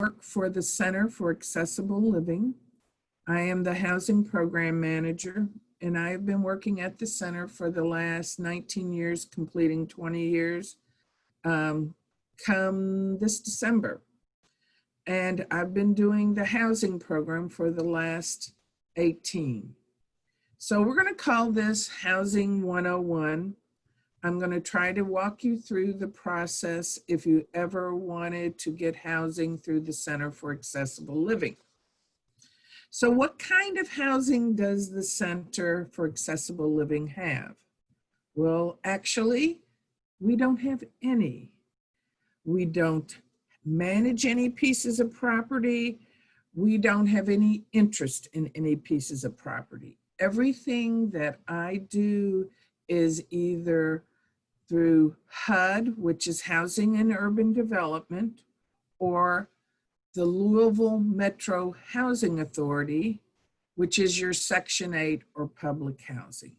work for the Center for Accessible Living. I am the housing program manager, and I have been working at the center for the last 19 years, completing 20 years come this December. And I've been doing the housing program for the last 18. So we're going to call this Housing 101. I'm going to try to walk you through the process if you ever wanted to get housing through the Center for Accessible Living. So what kind of housing does the Center for Accessible Living have? Well, actually, we don't have any. We don't manage any pieces of property. We don't have any interest in any pieces of property. Everything that I do is either through HUD, which is Housing and Urban Development, or the Louisville Metro Housing Authority, which is your Section 8 or public housing.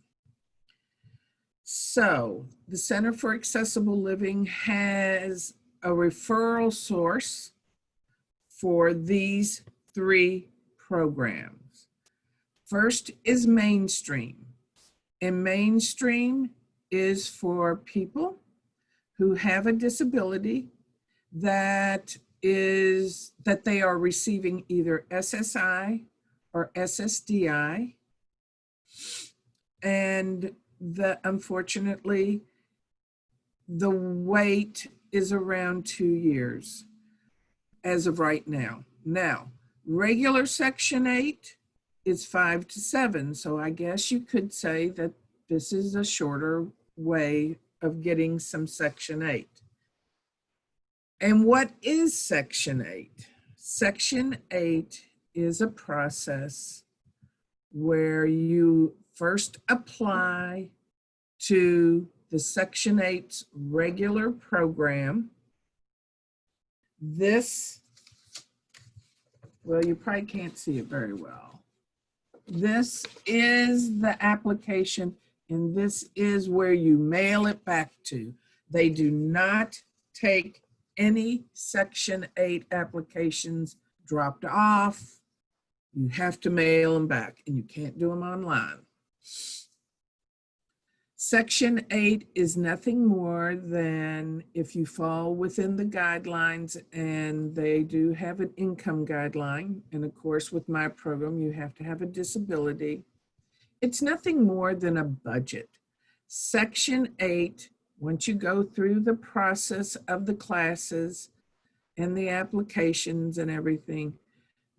So the Center for Accessible Living has a referral source for these three programs. First is Mainstream, and Mainstream is for people who have a disability that they are receiving either SSI or SSDI, and unfortunately the wait is around 2 years as of right now. Now, regular Section 8 is 5 to 7, so I guess you could say that this is a shorter way of getting some Section 8. And what is Section 8? Section 8 is a process where you first apply to the Section 8's regular program. This, well, you probably can't see it very well. This is the application, and this is where you mail it back to. They do not take any Section 8 applications dropped off. You have to mail them back, and you can't do them online. Section 8 is nothing more than if you fall within the guidelines, and they do have an income guideline. And of course, with my program, you have to have a disability. It's nothing more than a budget. Section 8, once you go through the process of the classes and the applications and everything,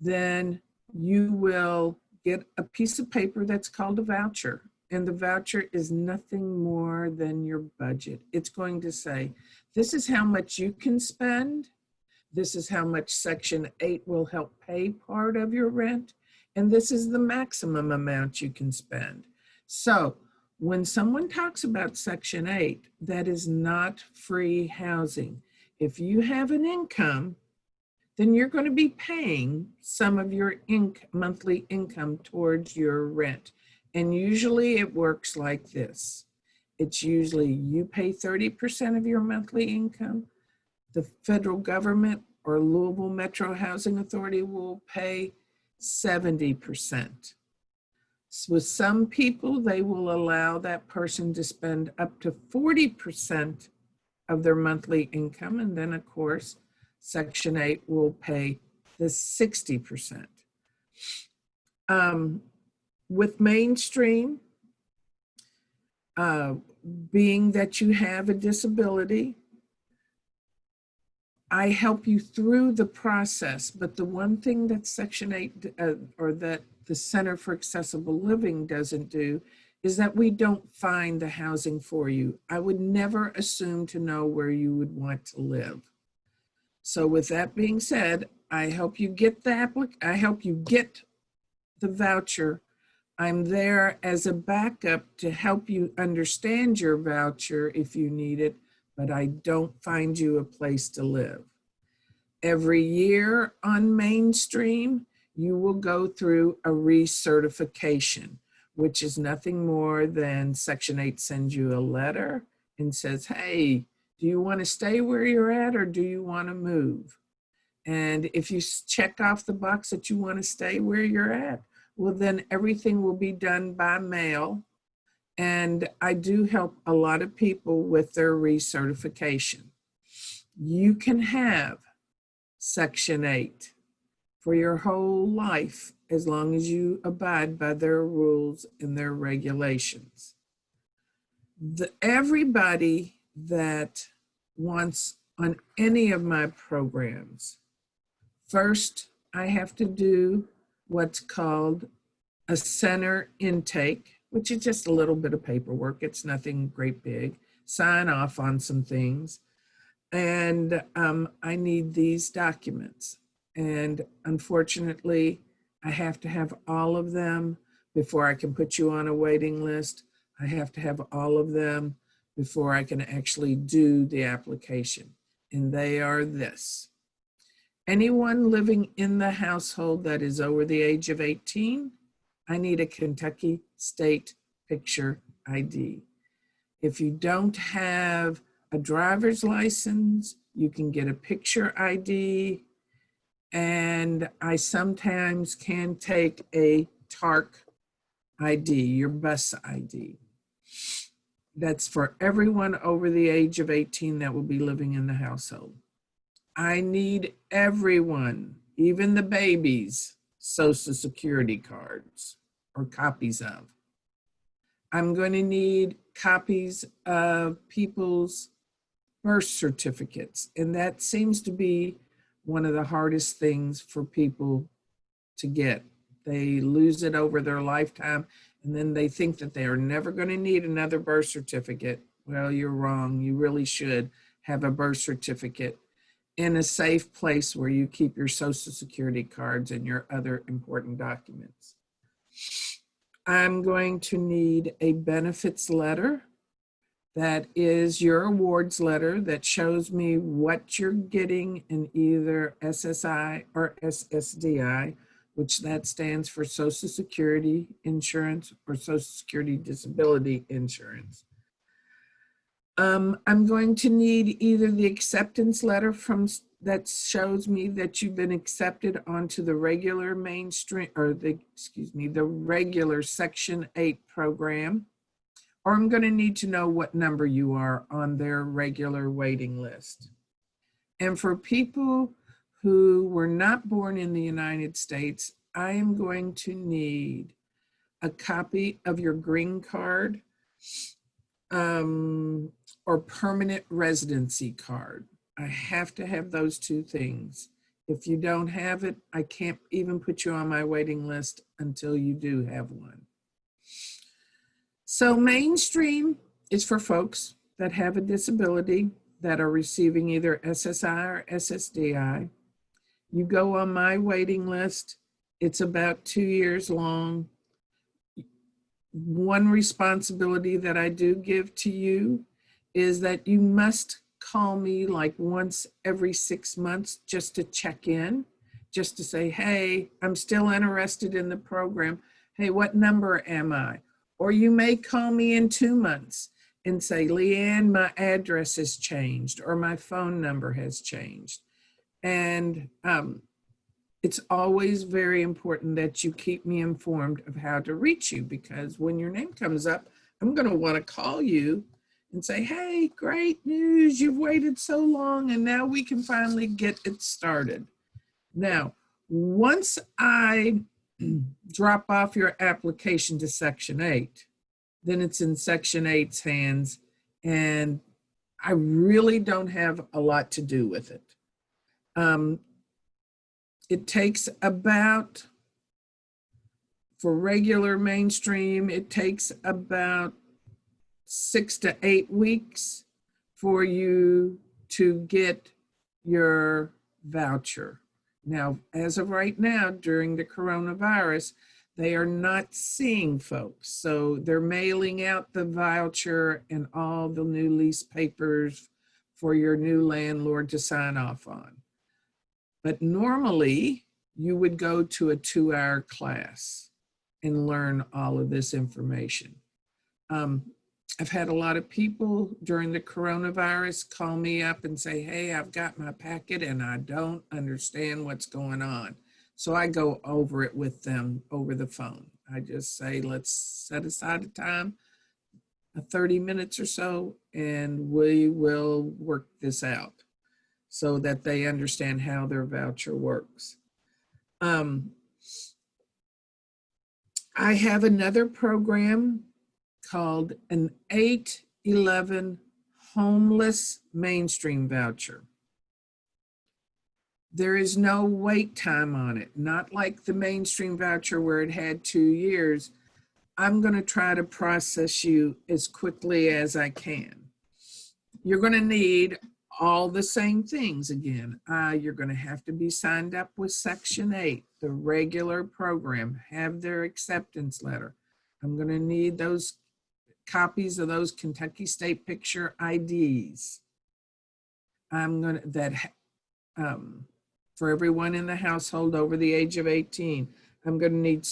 then you will get a piece of paper that's called a voucher. And the voucher is nothing more than your budget. It's going to say, this is how much you can spend. This is how much Section 8 will help pay part of your rent. And this is the maximum amount you can spend. So when someone talks about Section 8, that is not free housing. If you have an income, then you're going to be paying some of your monthly income towards your rent. And usually it works like this. It's usually you pay 30% of your monthly income. The federal government or Louisville Metro Housing Authority will pay 70%. With some people, they will allow that person to spend up to 40% of their monthly income. And then of course, Section 8 will pay the 60%. With Mainstream, being that you have a disability, I help you through the process. But the one thing that Section 8 or that the Center for Accessible Living doesn't do is that we don't find the housing for you. I would never assume to know where you would want to live. So with that being said, I help you get the voucher. I'm there as a backup to help you understand your voucher if you need it, but I don't find you a place to live. Every year on Mainstream, you will go through a recertification, which is nothing more than Section 8 sends you a letter and says, hey, do you want to stay where you're at or do you want to move? And if you check off the box that you want to stay where you're at, well, then everything will be done by mail. And I do help a lot of people with their recertification. You can have Section 8 for your whole life as long as you abide by their rules and their regulations. Everybody that wants on any of my programs, first, I have to do what's called a center intake, which is just a little bit of paperwork. It's nothing great big. Sign off on some things. And I need these documents. And unfortunately, I have to have all of them before I can put you on a waiting list. I have to have all of them before I can actually do the application. And they are this. Anyone living in the household that is over the age of 18, I need a Kentucky State Picture ID. If you don't have a driver's license, you can get a picture ID, and I sometimes can take a TARC ID, your bus ID. That's for everyone over the age of 18 that will be living in the household. I need everyone, even the babies, Social Security cards or copies of. I'm going to need copies of people's birth certificates, and that seems to be one of the hardest things for people to get. They lose it over their lifetime, and then they think that they are never going to need another birth certificate. Well, you're wrong. You really should have a birth certificate in a safe place where you keep your Social Security cards and your other important documents. I'm going to need a benefits letter. That is your awards letter that shows me what you're getting in either SSI or SSDI, which that stands for Social Security Insurance or Social Security Disability Insurance. I'm going to need either the acceptance letter that shows me that you've been accepted onto the regular mainstream, or the regular Section 8 program, or I'm going to need to know what number you are on their regular waiting list. And for people who were not born in the United States, I am going to need a copy of your green card or permanent residency card. I have to have those two things. If you don't have it, I can't even put you on my waiting list until you do have one. So mainstream is for folks that have a disability that are receiving either SSI or SSDI. You go on my waiting list. It's about 2 years long. One responsibility that I do give to you is that you must call me like once every 6 months just to check in, just to say, hey, I'm still interested in the program. Hey, what number am I? Or you may call me in 2 months and say, Leanne, my address has changed or my phone number has changed. And it's always very important that you keep me informed of how to reach you, because when your name comes up, I'm going to want to call you and say, hey, great news, you've waited so long and now we can finally get it started. Now, once I drop off your application to Section 8, then it's in Section 8's hands, and I really don't have a lot to do with it. It takes about, for regular mainstream, it takes about 6 to 8 weeks for you to get your voucher. Now, as of right now, during the coronavirus, they are not seeing folks. So they're mailing out the voucher and all the new lease papers for your new landlord to sign off on. But normally, you would go to a 2-hour class and learn all of this information. I've had a lot of people during the coronavirus call me up and say, hey, I've got my packet and I don't understand what's going on. So I go over it with them over the phone. I just say, let's set aside a time, 30 minutes or so, and we will work this out so that they understand how their voucher works. I have another program called an 811 homeless mainstream voucher. There is no wait time on it, not like the mainstream voucher where it had 2 years. I'm going to try to process you as quickly as I can. You're going to need all the same things again. You're going to have to be signed up with Section 8, the regular program, have their acceptance letter. I'm going to need those copies of those Kentucky State Picture IDs. I'm going to, for everyone in the household over the age of 18, I'm going to need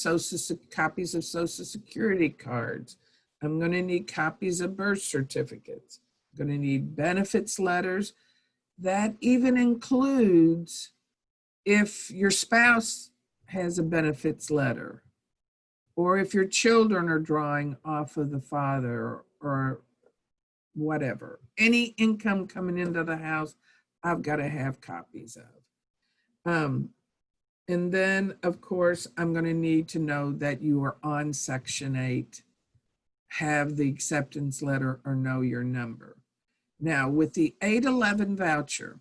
copies of Social Security cards. I'm going to need copies of birth certificates. I'm going to need benefits letters. That even includes if your spouse has a benefits letter, or if your children are drawing off of the father or whatever. Any income coming into the house, I've got to have copies of. And then, of course, I'm going to need to know that you are on Section 8, have the acceptance letter, or know your number. Now, with the 811 voucher,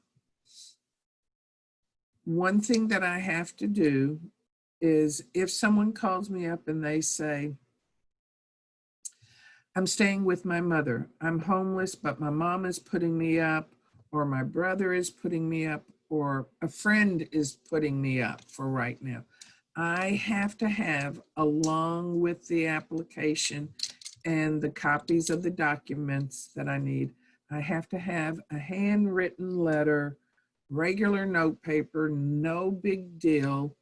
one thing that I have to do is if someone calls me up and they say, I'm staying with my mother, I'm homeless, but my mom is putting me up, or my brother is putting me up, or a friend is putting me up for right now, I have to have, along with the application and the copies of the documents that I need, I have to have a handwritten letter, regular note paper, no big deal.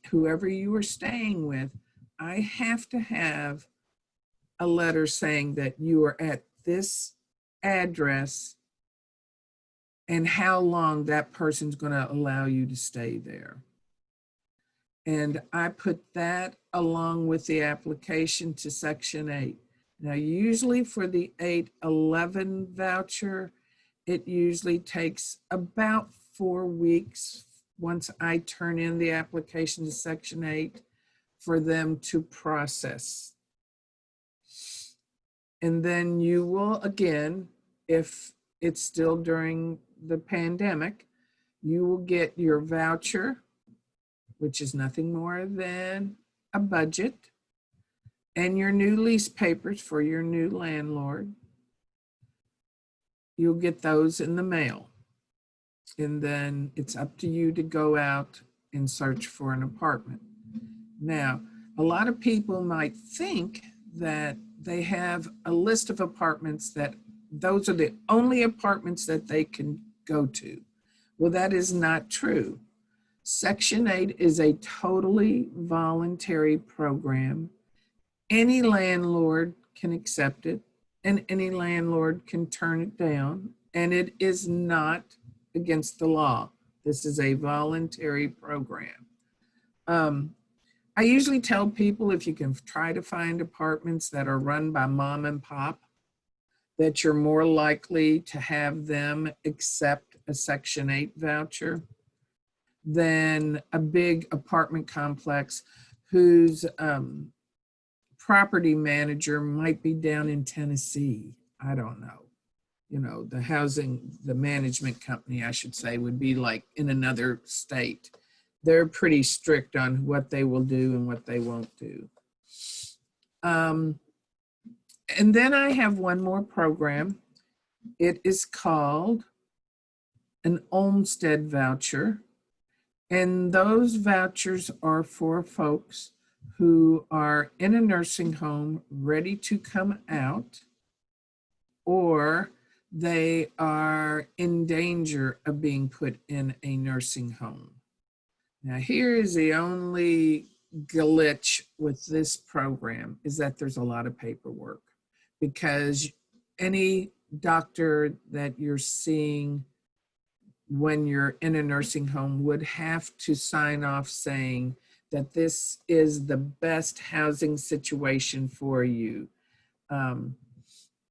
Whoever you are staying with, I have to have a letter saying that you are at this address and how long that person's going to allow you to stay there. And I put that along with the application to Section 8. Now, usually for the 811 voucher, it usually takes about 4 weeks once I turn in the application to Section 8 for them to process. And then you will, again, if it's still during the pandemic, you will get your voucher, which is nothing more than a budget, and your new lease papers for your new landlord. You'll get those in the mail. And then it's up to you to go out and search for an apartment. Now, a lot of people might think that they have a list of apartments that those are the only apartments that they can go to. Well, that is not true. Section 8 is a totally voluntary program. Any landlord can accept it, and any landlord can turn it down, and it is not against the law. This is a voluntary program. I usually tell people if you can try to find apartments that are run by mom and pop, that you're more likely to have them accept a Section 8 voucher than a big apartment complex whose property manager might be down in Tennessee. I don't know. You know, the management company, I should say, would be like in another state. They're pretty strict on what they will do and what they won't do. And then I have one more program. It is called an Olmstead voucher. And those vouchers are for folks who are in a nursing home ready to come out, or they are in danger of being put in a nursing home. Now, here is the only glitch with this program is that there's a lot of paperwork because any doctor that you're seeing when you're in a nursing home would have to sign off saying that this is the best housing situation for you. And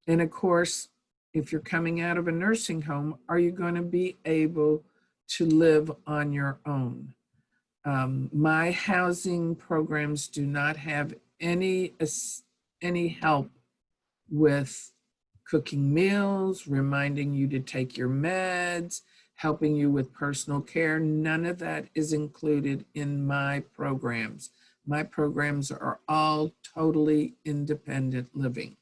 of course, if you're coming out of a nursing home, are you going to be able to live on your own? My housing programs do not have any help with cooking meals, reminding you to take your meds, helping you with personal care. None of that is included in my programs. My programs are all totally independent living.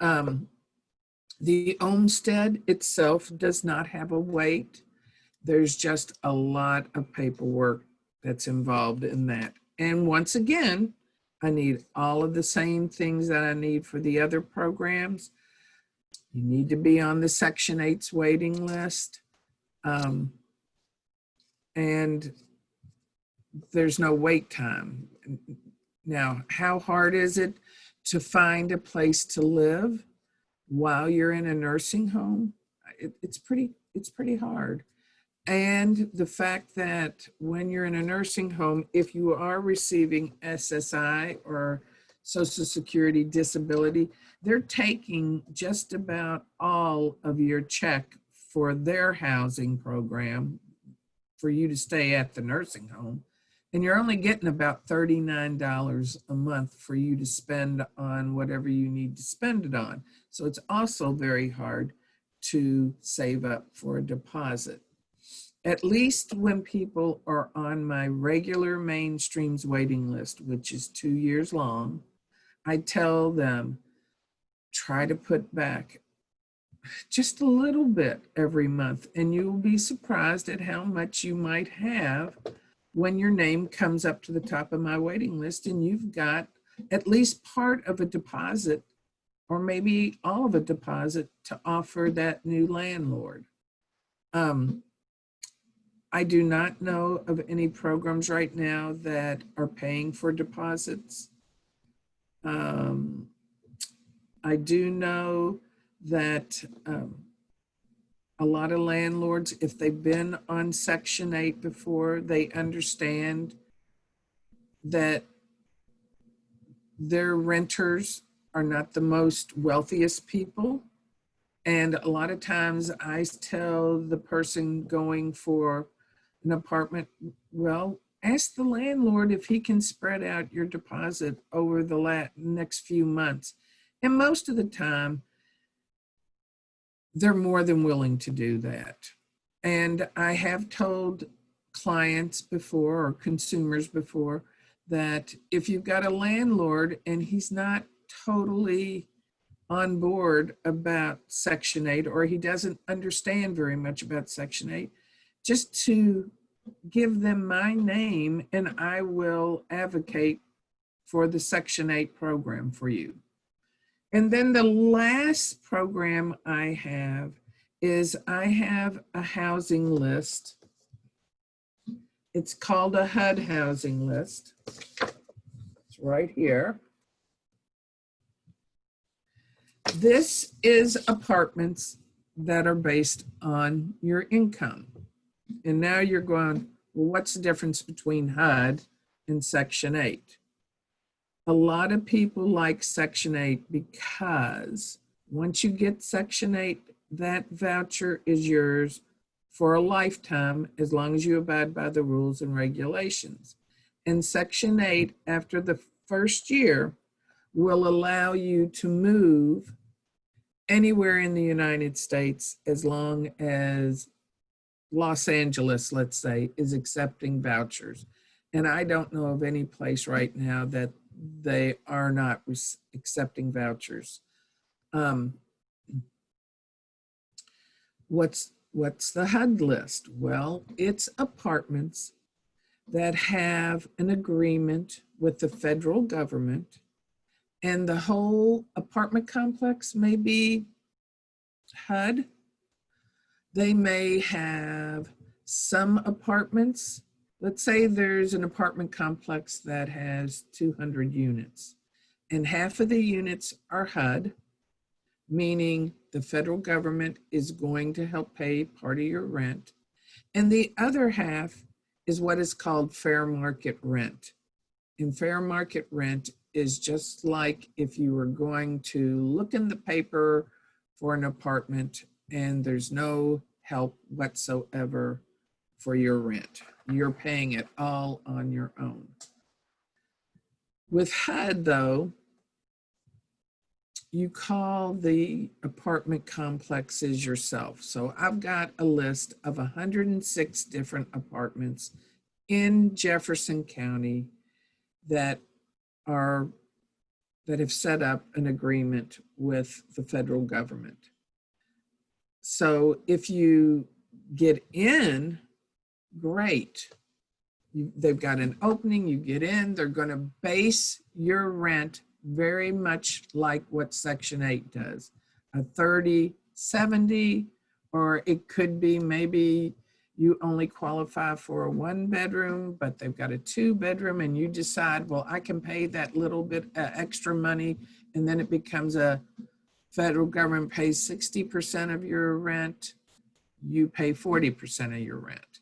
The homestead itself does not have a wait. There's just a lot of paperwork that's involved in that. And once again, I need all of the same things that I need for the other programs. You need to be on the Section 8's waiting list. And there's no wait time. Now, how hard is it to find a place to live while you're in a nursing home? It's pretty hard. And the fact that when you're in a nursing home, if you are receiving SSI or Social Security disability, they're taking just about all of your check for their housing program for you to stay at the nursing home. And you're only getting about $39 a month for you to spend on whatever you need to spend it on. So it's also very hard to save up for a deposit. At least when people are on my regular mainstreams waiting list, which is 2 years long, I tell them, try to put back just a little bit every month, and you will be surprised at how much you might have when your name comes up to the top of my waiting list and you've got at least part of a deposit or maybe all of a deposit to offer that new landlord. I do not know of any programs right now that are paying for deposits. I do know that a lot of landlords, if they've been on Section 8 before, they understand that their renters are not the most wealthiest people. And a lot of times I tell the person going for an apartment, well, ask the landlord if he can spread out your deposit over the next few months. And most of the time, they're more than willing to do that. And I have told clients before or consumers before that if you've got a landlord and he's not totally on board about Section 8 or he doesn't understand very much about Section 8, just to give them my name and I will advocate for the Section 8 program for you. And then the last program I have is I have a housing list. It's called a HUD housing list. It's right here. This is apartments that are based on your income. And now you're going, well, what's the difference between HUD and Section 8? A lot of people like Section 8 because once you get Section 8, that voucher is yours for a lifetime as long as you abide by the rules and regulations. And Section 8, after the first year, will allow you to move anywhere in the United States as long as Los Angeles, let's say, is accepting vouchers. And I don't know of any place right now that they are not accepting vouchers. What's the HUD list? Well, it's apartments that have an agreement with the federal government, and the whole apartment complex may be HUD. They may have some apartments. Let's say there's an apartment complex that has 200 units and half of the units are HUD, meaning the federal government is going to help pay part of your rent. And the other half is what is called fair market rent. And fair market rent is just like if you were going to look in the paper for an apartment and there's no help whatsoever for your rent. You're paying it all on your own. With HUD, though, you call the apartment complexes yourself. So I've got a list of 106 different apartments in Jefferson County that have set up an agreement with the federal government. So if you get in, great. They've got an opening, you get in, they're going to base your rent very much like what Section 8 does, a 30/70, or it could be maybe you only qualify for a 1-bedroom, but they've got a 2-bedroom, and you decide, well, I can pay that little bit extra money, and then it becomes a federal government pays 60% of your rent, you pay 40% of your rent.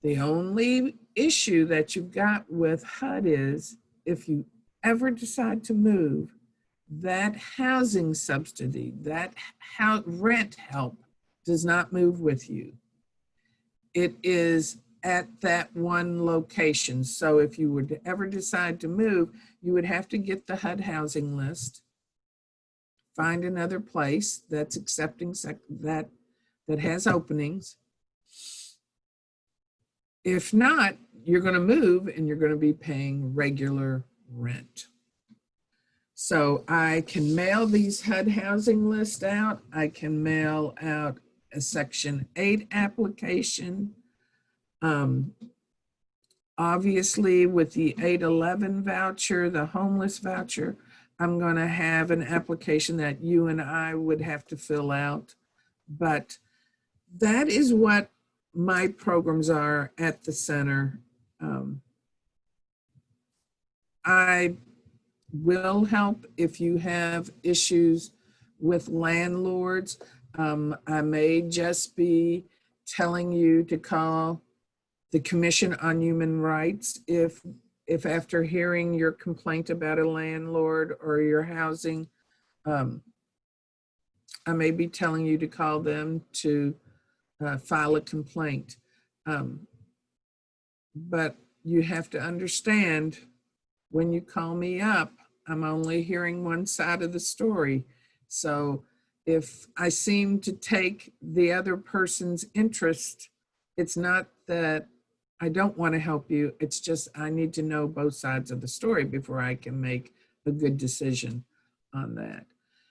The only issue that you've got with HUD is if you ever decide to move, that housing subsidy, that rent help does not move with you. It is at that one location. So if you would ever decide to move, you would have to get the HUD housing list, find another place that's accepting that has openings. If not, you're going to move and you're going to be paying regular rent. So I can mail these HUD housing lists out. I can mail out a Section 8 application. Obviously, with the 811 voucher, the homeless voucher, I'm going to have an application that you and I would have to fill out. But that is what my programs are at the center. I will help if you have issues with landlords. I may just be telling you to call the Commission on Human Rights if after hearing your complaint about a landlord or your housing, I may be telling you to call them to file a complaint. But you have to understand, when you call me up, I'm only hearing one side of the story. So if I seem to take the other person's interest, it's not that I don't want to help you. It's just I need to know both sides of the story before I can make a good decision on that.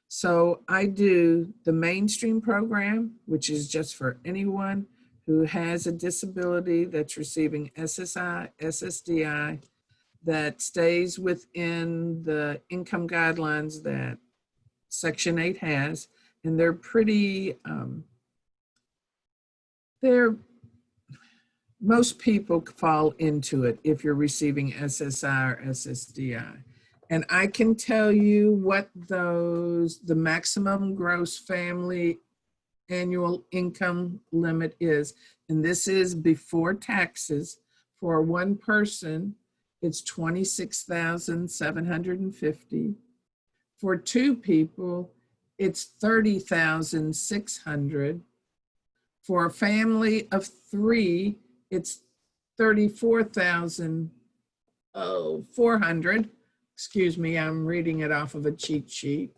So I do the mainstream program, which is just for anyone who has a disability that's receiving SSI, SSDI, that stays within the income guidelines that Section 8 has. And they're pretty, most people fall into it if you're receiving SSI or SSDI. And I can tell you what the maximum gross family annual income limit is. And this is before taxes. For one person, it's $26,750. For 2 people, it's $30,600. For a family of 3, it's $34,400. Excuse me, I'm reading it off of a cheat sheet.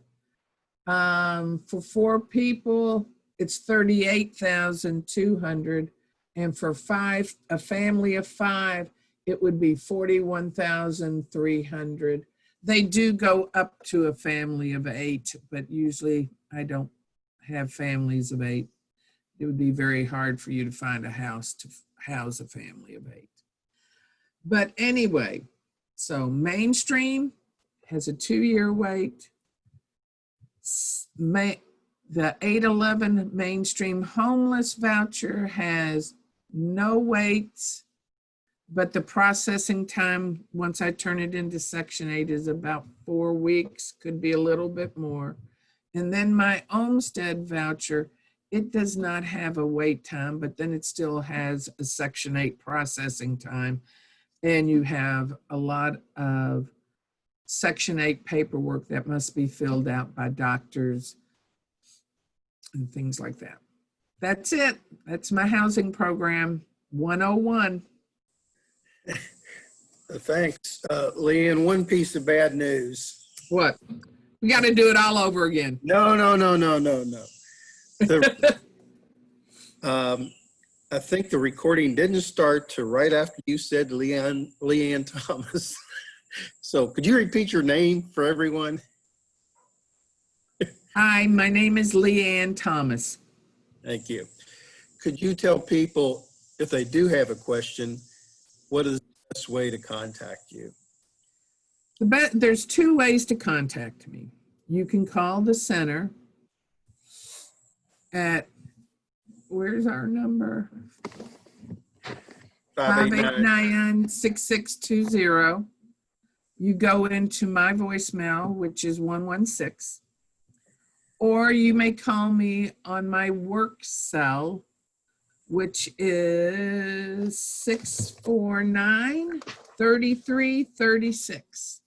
For 4 people, it's $38,200. And for a family of 5, it would be $41,300. They do go up to a family of 8, but usually I don't have families of 8. It would be very hard for you to find a house to house a family of 8. But anyway, so mainstream has a 2-year wait. The 811 mainstream homeless voucher has no waits. but the processing time, once I turn it into Section 8, is about 4 weeks, could be a little bit more. And then my Olmsted voucher, it does not have a wait time, but then it still has a Section 8 processing time. And you have a lot of Section 8 paperwork that must be filled out by doctors and things like that. That's it. That's my housing program 101. Thanks, Leanne. One piece of bad news. What? We got to do it all over again. No. I think the recording didn't start to right after you said Leanne Thomas. So could you repeat your name for everyone? Hi, my name is Leanne Thomas. Thank you. Could you tell people, if they do have a question, what is the best way to contact you? There's 2 ways to contact me. You can call the center at, where's our number? 589-6620. You go into my voicemail, which is 116. Or you may call me on my work cell, which is 649-3336.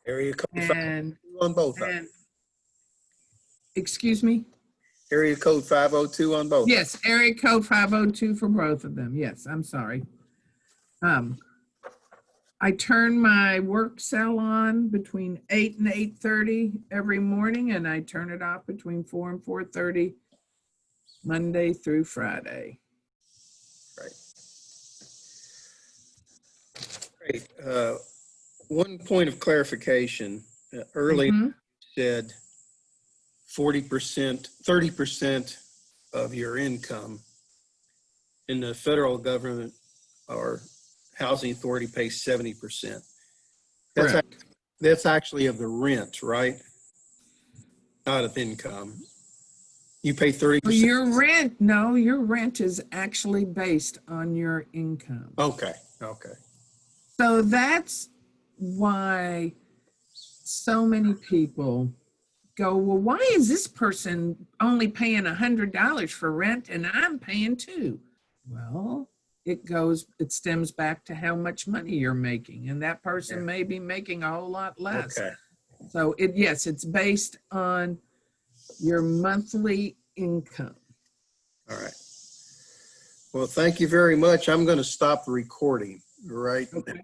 Area code And 502 on both. excuse me? Area code 502 on both. Yes, area code 502 for both of them. Yes, I'm sorry. I turn my work cell on between 8 and 8:30 every morning, and I turn it off between 4 and 4:30 Monday through Friday. Right. Great. One point of clarification. Earlier you said 40%, 30% of your income in the federal government or housing authority pays 70%. That's actually of the rent, right? Not of income. You pay 30%. Well, your rent is actually based on your income. Okay. So that's why so many people go, well, why is this person only paying $100 for rent and I'm paying $2? Well, it stems back to how much money you're making, and that person may be making a whole lot less. Okay. So yes, it's based on your monthly income. All right. Well, thank you very much. I'm going to stop the recording right now. Okay.